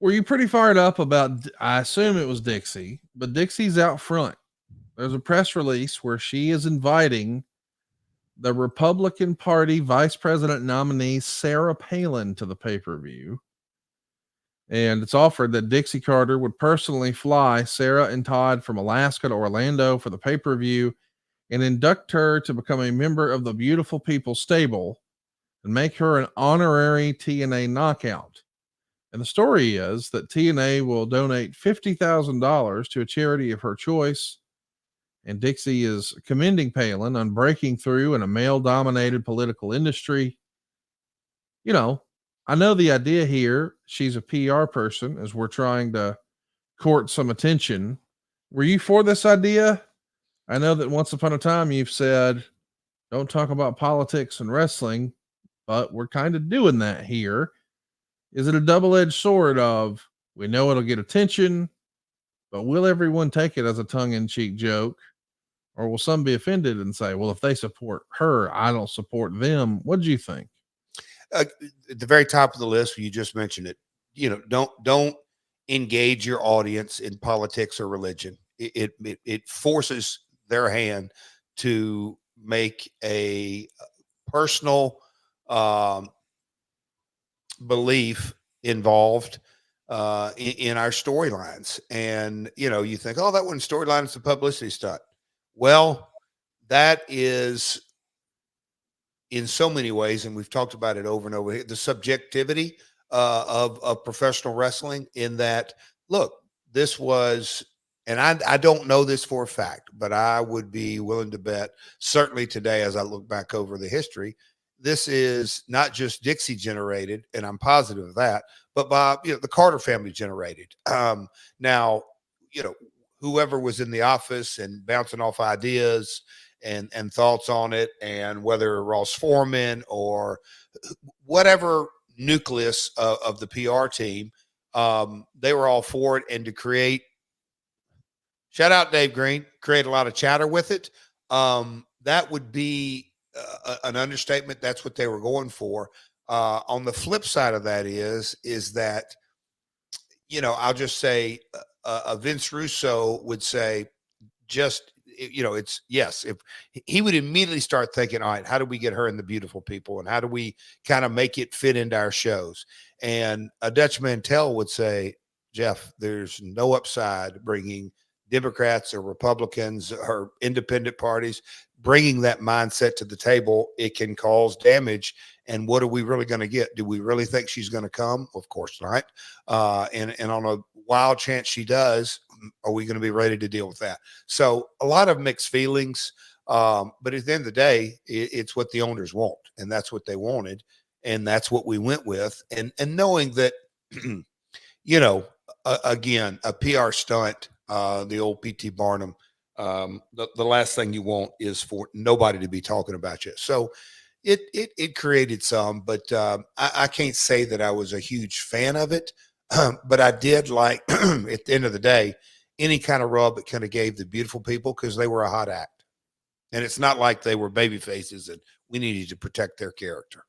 Were you pretty fired up about, I assume it was Dixie, but Dixie's out front. There's a press release where she is inviting the Republican Party vice president nominee, Sarah Palin, to the pay-per-view. And it's offered that Dixie Carter would personally fly Sarah and Todd from Alaska to Orlando for the pay-per-view and induct her to become a member of the Beautiful People stable and make her an honorary TNA knockout. And the story is that TNA will donate $50,000 to a charity of her choice. And Dixie is commending Palin on breaking through in a male-dominated political industry. You know, I know the idea here. She's a PR person as we're trying to court some attention. Were you for this idea? I know that once upon a time you've said, don't talk about politics and wrestling, but we're kind of doing that here. Is it a double-edged sword of, we know it'll get attention, but will everyone take it as a tongue-in-cheek joke? Or will some be offended and say, well, if they support her, I don't support them? What do you think? At the very top of the list, you just mentioned it. You know, don't engage your audience in politics or religion. It forces their hand to make a personal belief involved in our storylines. And you think, oh, that one storyline is a publicity stunt. Well, that is in so many ways, and we've talked about it over and over, the subjectivity of professional wrestling, in that, look, this was, and I don't know this for a fact, but I would be willing to bet, certainly today, as I look back over the history, this is not just Dixie generated, and I'm positive of that, but by the Carter family generated. Now, whoever was in the office and bouncing off ideas and thoughts on it, and whether Ross Foreman or whatever nucleus of the PR team, they were all for it. And to create, shout out Dave Green, create a lot of chatter with it. That would be an understatement. That's what they were going for. On the flip side of that is that, I'll just say, Vince Russo would say, it's yes. If he would immediately start thinking, all right, how do we get her in the Beautiful People, and how do we kind of make it fit into our shows? And a Dutch Mantell would say, Jeff, there's no upside bringing Democrats or Republicans or independent parties, bringing that mindset to the table. It can cause damage. And what are we really going to get? Do we really think she's going to come? Of course not. And on a wild chance she does, are we going to be ready to deal with that? So a lot of mixed feelings. But at the end of the day, it's what the owners want, and that's what they wanted. And that's what we went with. And knowing that, again, a PR stunt, the old P.T. Barnum, the last thing you want is for nobody to be talking about you. So it created some, but I can't say that I was a huge fan of it. But I did like, at the end of the day, any kind of rub that kind of gave the Beautiful People, because they were a hot act. And it's not like they were baby faces and we needed to protect their character.